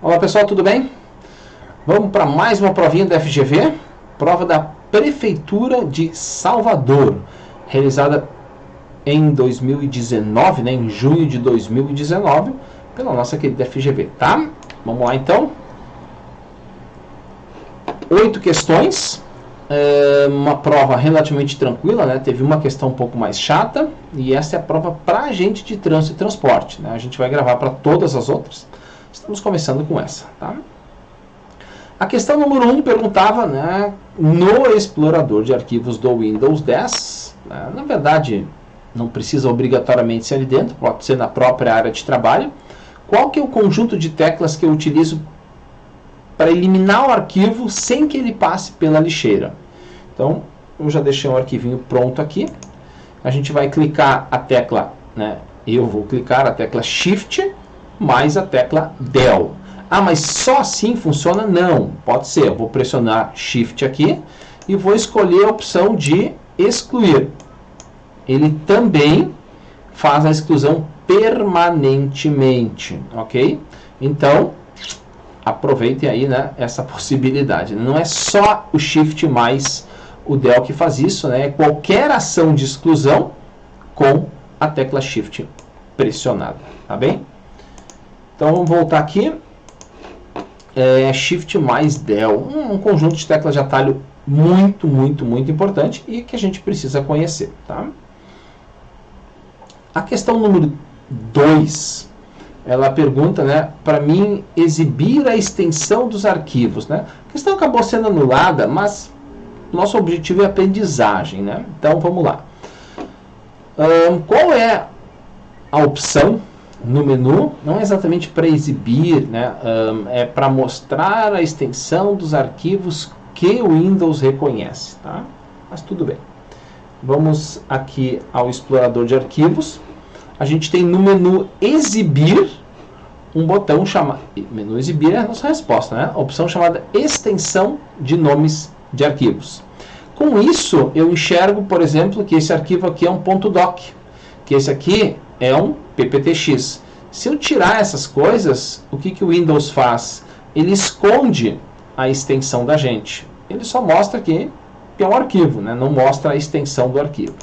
Olá pessoal, tudo bem? Vamos para mais uma provinha da FGV, prova da Prefeitura de Salvador, realizada em 2019, né, em junho de 2019, pela nossa querida FGV, tá? Vamos lá então. 8 questões, uma prova relativamente tranquila, né? Teve uma questão um pouco mais chata, e essa é a prova para agente de trânsito e transporte, né? A gente vai gravar para todas as outras. Estamos começando com essa, tá? A questão número 1 perguntava, né, no explorador de arquivos do Windows 10, né, na verdade não precisa obrigatoriamente ser ali dentro, pode ser na própria área de trabalho, qual que é o conjunto de teclas que eu utilizo para eliminar o arquivo sem que ele passe pela lixeira. Então, eu já deixei um arquivinho pronto aqui, a gente vai clicar a tecla, né, eu vou clicar a tecla Shift mais a tecla Del. Ah, mas só assim funciona? Não, pode ser. Eu vou pressionar Shift aqui e vou escolher a opção de excluir. Ele também faz a exclusão permanentemente, ok? Então, aproveitem aí, né, essa possibilidade. Não é só o Shift mais o Del que faz isso, né? Qualquer ação de exclusão com a tecla Shift pressionada, tá bem? Então vamos voltar aqui, Shift mais Del, um conjunto de teclas de atalho muito importante e que a gente precisa conhecer, tá? A questão número 2, ela pergunta, né, para mim exibir a extensão dos arquivos, né? A questão acabou sendo anulada, mas nosso objetivo é aprendizagem, né? Então vamos lá. Qual é a opção no menu? Não é exatamente para exibir, né? É para mostrar a extensão dos arquivos que o Windows reconhece, tá? Mas tudo bem. Vamos aqui ao explorador de arquivos. A gente tem no menu exibir um botão chamado... Menu exibir é a nossa resposta, né? A opção chamada extensão de nomes de arquivos. Com isso, eu enxergo, por exemplo, que esse arquivo aqui é um .doc, que esse aqui é um PPTX. Se eu tirar essas coisas, o que o Windows faz? Ele esconde a extensão da gente. Ele só mostra aqui que é um arquivo, né? Não mostra a extensão do arquivo.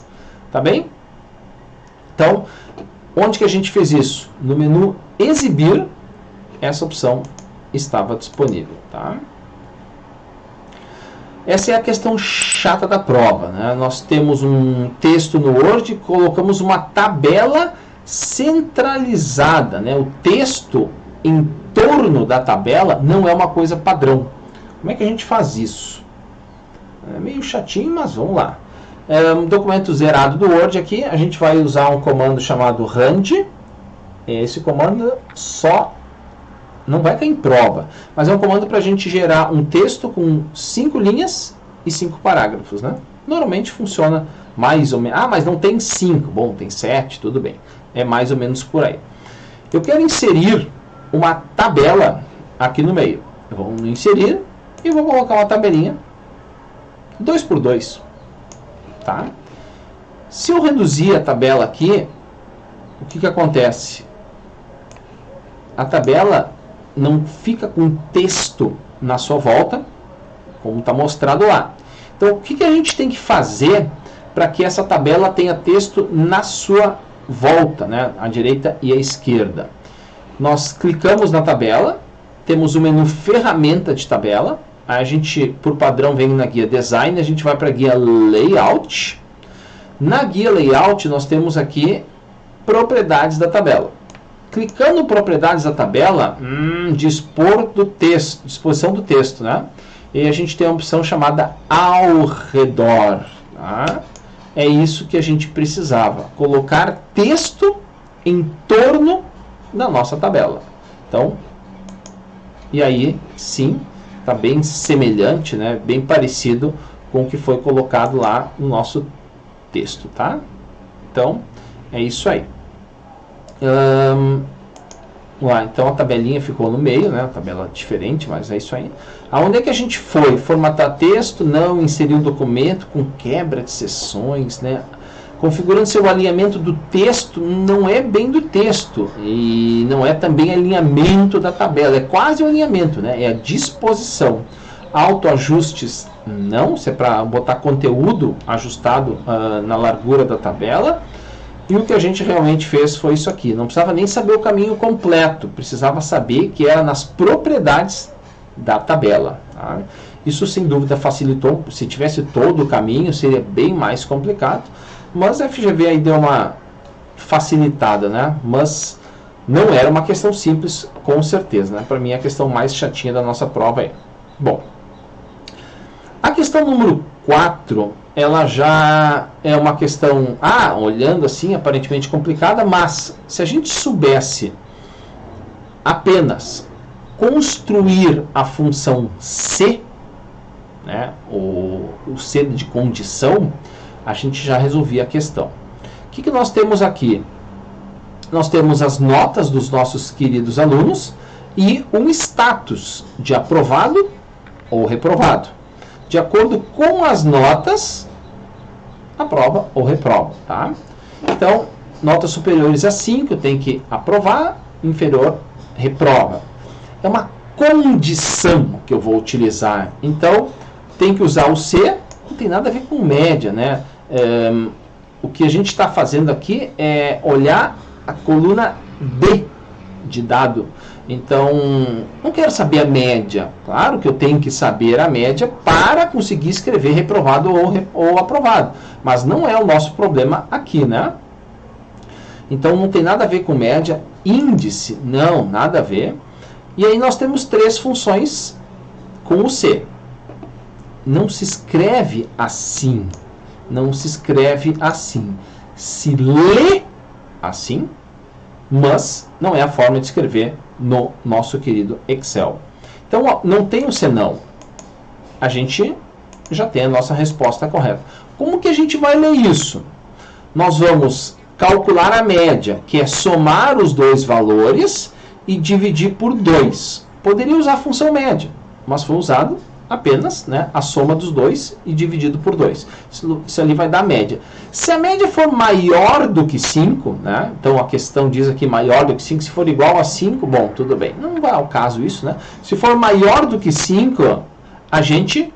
Tá bem? Então, onde que a gente fez isso? No menu exibir, essa opção estava disponível. Tá? Essa é a questão chata da prova, né? Nós temos um texto no Word, colocamos uma tabela centralizada, né? O texto em torno da tabela não é uma coisa padrão. Como é que a gente faz isso? É meio chatinho, mas vamos lá. Um documento zerado do Word aqui, a gente vai usar um comando chamado rand. Esse comando só não vai cair em prova, mas é um comando para a gente gerar um texto com 5 linhas e 5 parágrafos, né? Normalmente funciona mais ou menos... Ah, mas não tem 5. Bom, tem 7, tudo bem. É mais ou menos por aí. Eu quero inserir uma tabela aqui no meio. Eu vou inserir e vou colocar uma tabelinha 2 por 2. Tá? Se eu reduzir a tabela aqui, o que acontece? A tabela não fica com texto na sua volta, como está mostrado lá. Então, o que a gente tem que fazer para que essa tabela tenha texto na sua volta, né? À direita e à esquerda? Nós clicamos na tabela, temos o menu ferramenta de tabela, a gente, por padrão, vem na guia Design, a gente vai para a guia Layout. Na guia Layout, nós temos aqui propriedades da tabela. Clicando em propriedades da tabela, dispor do texto, disposição do texto, né? E a gente tem uma opção chamada ao redor. Tá? É isso que a gente precisava, colocar texto em torno da nossa tabela. Então, e aí sim, está bem semelhante, né? Bem parecido com o que foi colocado lá no nosso texto, tá? Então, é isso aí. Então a tabelinha ficou no meio, né? A tabela diferente, mas é isso aí. Aonde é que a gente foi? Formatar texto? Não. Inserir um documento com quebra de seções, né? Configurando seu alinhamento do texto, não é bem do texto, e não é também alinhamento da tabela, é quase o alinhamento, né? É a disposição. Autoajustes, não, isso é para botar conteúdo ajustado na largura da tabela. E o que a gente realmente fez foi isso aqui, não precisava nem saber o caminho completo, precisava saber que era nas propriedades da tabela. Tá? Isso sem dúvida facilitou, se tivesse todo o caminho seria bem mais complicado, mas a FGV aí deu uma facilitada, né? Mas não era uma questão simples, com certeza, né? Para mim é a questão mais chatinha da nossa prova aí. Bom, a questão número 4, ela já é uma questão, olhando assim, aparentemente complicada, mas se a gente soubesse apenas construir a função C, né, o C de condição, a gente já resolvia a questão. O que nós temos aqui? Nós temos as notas dos nossos queridos alunos e um status de aprovado ou reprovado. De acordo com as notas, aprova ou reprova. Tá? Então, notas superiores a 5 tem que aprovar, inferior, reprova. É uma condição que eu vou utilizar. Então, tem que usar o C, não tem nada a ver com média, né? O que a gente está fazendo aqui é olhar a coluna D de dado. Então, não quero saber a média. Claro que eu tenho que saber a média para conseguir escrever reprovado ou aprovado. Mas não é o nosso problema aqui, né? Então, não tem nada a ver com média. Índice, não, nada a ver. E aí nós temos 3 funções com o C. Não se escreve assim. Não se escreve assim. Se lê assim, mas não é a forma de escrever no nosso querido Excel. Então, ó, não tem o senão. A gente já tem a nossa resposta correta. Como que a gente vai ler isso? Nós vamos calcular a média, que é somar os dois valores e dividir por 2. Poderia usar a função média, mas foi usado apenas, né, a soma dos dois e dividido por 2. Isso ali vai dar média. Se a média for maior do que 5, né, então a questão diz aqui maior do que 5, se for igual a 5, bom, tudo bem. Não vai ao caso isso, né? Se for maior do que 5, a gente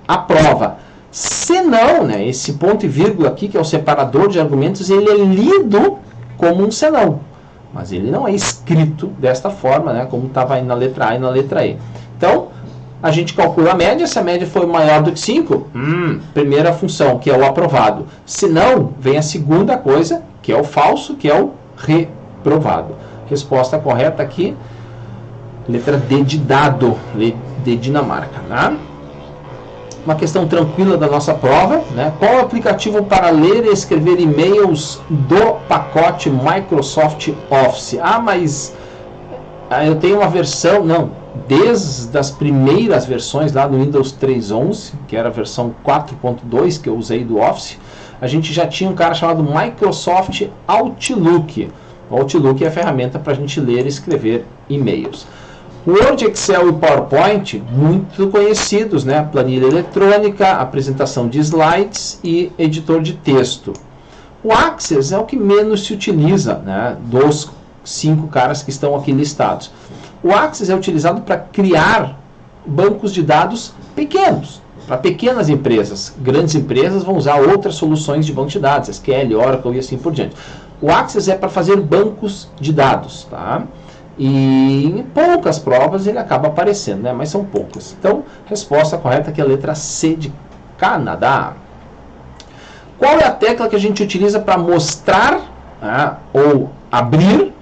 aprova. Se não, né, esse ponto e vírgula aqui, que é o separador de argumentos, ele é lido como um senão. Mas ele não é escrito desta forma, né, como estava aí na letra A e na letra E. Então, a gente calcula a média. Se a média for maior do que 5, primeira função, que é o aprovado. Se não, vem a segunda coisa, que é o falso, que é o reprovado. Resposta correta aqui, letra D de dado, de Dinamarca. Né? Uma questão tranquila da nossa prova. Né? Qual o aplicativo para ler e escrever e-mails do pacote Microsoft Office? Mas eu tenho uma versão... Não. Desde as primeiras versões lá do Windows 3.11, que era a versão 4.2 que eu usei do Office, a gente já tinha um cara chamado Microsoft Outlook. O Outlook é a ferramenta para a gente ler e escrever e-mails. Word, Excel e PowerPoint, muito conhecidos, né? Planilha eletrônica, apresentação de slides e editor de texto. O Access é o que menos se utiliza, né? Dos 5 caras que estão aqui listados. O Access é utilizado para criar bancos de dados pequenos, para pequenas empresas. Grandes empresas vão usar outras soluções de banco de dados, SQL, Oracle e assim por diante. O Access é para fazer bancos de dados, tá? E em poucas provas ele acaba aparecendo, né? Mas são poucas. Então, resposta correta aqui é a letra C de Canadá. Qual é a tecla que a gente utiliza para mostrar ou abrir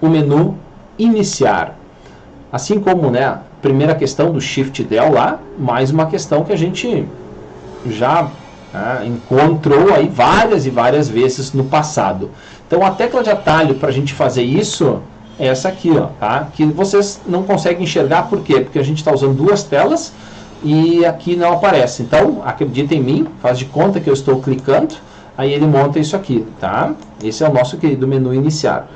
o menu iniciar? Assim como, né, a primeira questão do Shift Del lá, mais uma questão que a gente já encontrou aí várias e várias vezes no passado. Então a tecla de atalho para a gente fazer isso é essa aqui, ó, tá? Que vocês não conseguem enxergar, por quê? Porque a gente está usando 2 telas e aqui não aparece. Então, acredita em mim, faz de conta que eu estou clicando, aí ele monta isso aqui, tá? Esse é o nosso querido menu iniciar.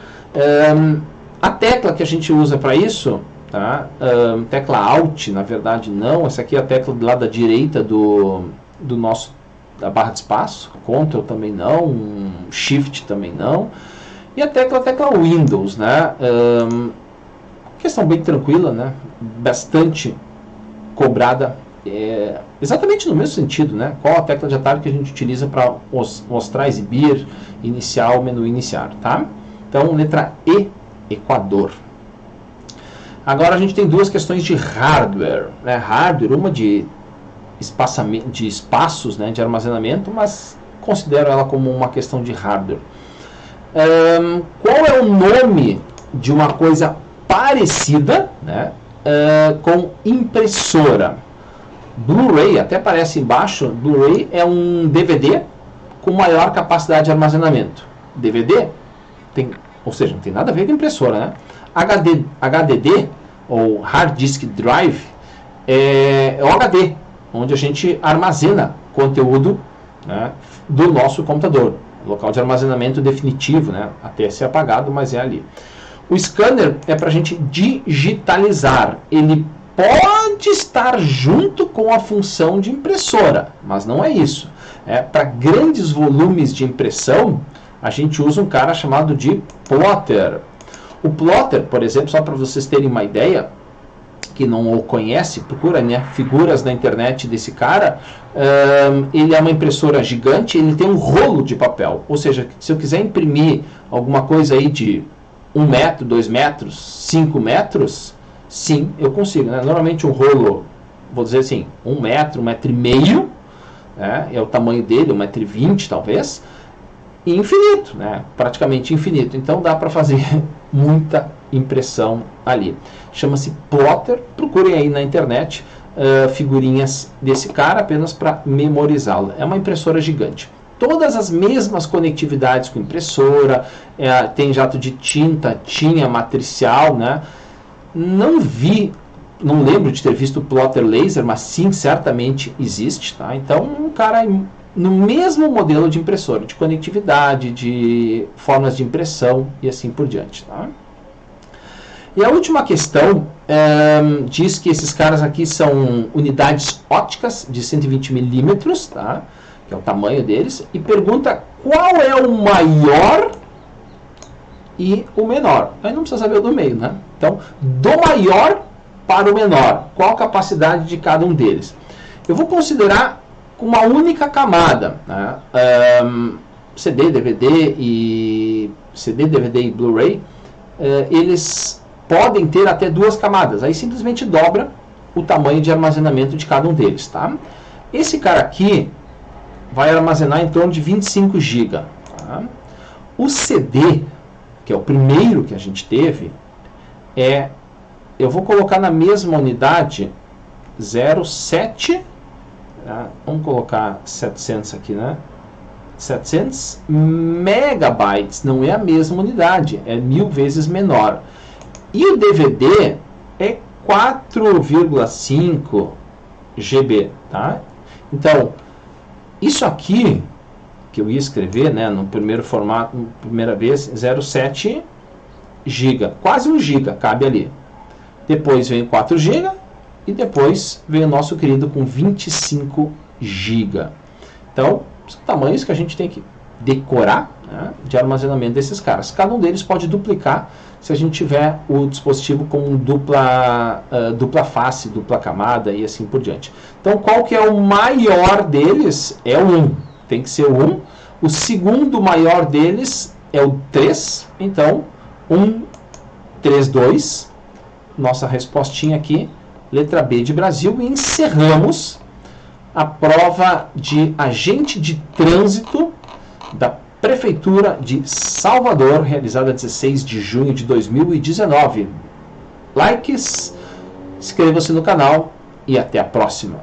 A tecla que a gente usa para isso, tá? Tecla Alt, na verdade não, essa aqui é a tecla do lado da direita do nosso da barra de espaço, Ctrl também não, Shift também não, e a tecla Windows, né? Questão bem tranquila, né? Bastante cobrada, exatamente no mesmo sentido, né? Qual a tecla de atalho que a gente utiliza para mostrar, exibir, iniciar o menu iniciar, tá? Então, letra E, Equador. Agora a gente tem duas questões de hardware, né? Hardware, uma de espaços, né, de armazenamento, mas considero ela como uma questão de hardware. Qual é o nome de uma coisa parecida, né, com impressora? Blu-ray, até aparece embaixo, Blu-ray é um DVD com maior capacidade de armazenamento. DVD, ou seja, não tem nada a ver com impressora, né? HDD, ou Hard Disk Drive, é o HD, onde a gente armazena conteúdo, né, do nosso computador. Local de armazenamento definitivo, né, até ser apagado, mas é ali. O scanner é para a gente digitalizar. Ele pode estar junto com a função de impressora, mas não é isso. Para grandes volumes de impressão, a gente usa um cara chamado de plotter. O plotter, por exemplo, só para vocês terem uma ideia, que não o conhece, procura, né, figuras na internet desse cara. Ele é uma impressora gigante, ele tem um rolo de papel, ou seja, se eu quiser imprimir alguma coisa aí de 1 metro, 2 metros, 5 metros, sim, eu consigo, né? Normalmente um rolo, vou dizer assim, 1 metro, 1,5 metro, né, é o tamanho dele, 1,20 metro talvez, e infinito, né, praticamente infinito, então dá para fazer muita impressão ali. Chama-se plotter, procurem aí na internet figurinhas desse cara apenas para memorizá-lo. É uma impressora gigante. Todas as mesmas conectividades com impressora, tem jato de tinta, tinha matricial, né? Não lembro de ter visto plotter laser, mas sim, certamente existe, tá? Então, um cara no mesmo modelo de impressora, de conectividade, de formas de impressão e assim por diante, tá? E a última questão diz que esses caras aqui são unidades ópticas de 120 milímetros, tá? Que é o tamanho deles, e pergunta qual é o maior e o menor. Aí não precisa saber o do meio, né? Então, do maior para o menor, qual a capacidade de cada um deles? Eu vou considerar com uma única camada, né? CD, DVD e Blu-ray, eles podem ter até 2 camadas, aí simplesmente dobra o tamanho de armazenamento de cada um deles, tá? Esse cara aqui vai armazenar em torno de 25 GB. Tá? O CD, que é o primeiro que a gente teve, eu vou colocar na mesma unidade 0,7, tá? Vamos colocar 700 aqui, né? 700 megabytes, não é a mesma unidade, é 1000 vezes menor. E o DVD é 4,5 GB, tá? Então, isso aqui que eu ia escrever, né, no primeiro formato, primeira vez, 0,7 GB, quase 1 GB cabe ali. Depois vem 4 GB e depois vem o nosso querido com 25 GB. Então, são tamanhos que a gente tem que decorar, né, de armazenamento desses caras. Cada um deles pode duplicar se a gente tiver o dispositivo com dupla face, dupla camada e assim por diante. Então, qual que é o maior deles? É o 1. Tem que ser o 1. O segundo maior deles é o 3. Então, 1, 3, 2. Nossa respostinha aqui, letra B de Brasil. E encerramos a prova de agente de trânsito da Prefeitura de Salvador, realizada 16 de junho de 2019. Likes, inscreva-se no canal e até a próxima.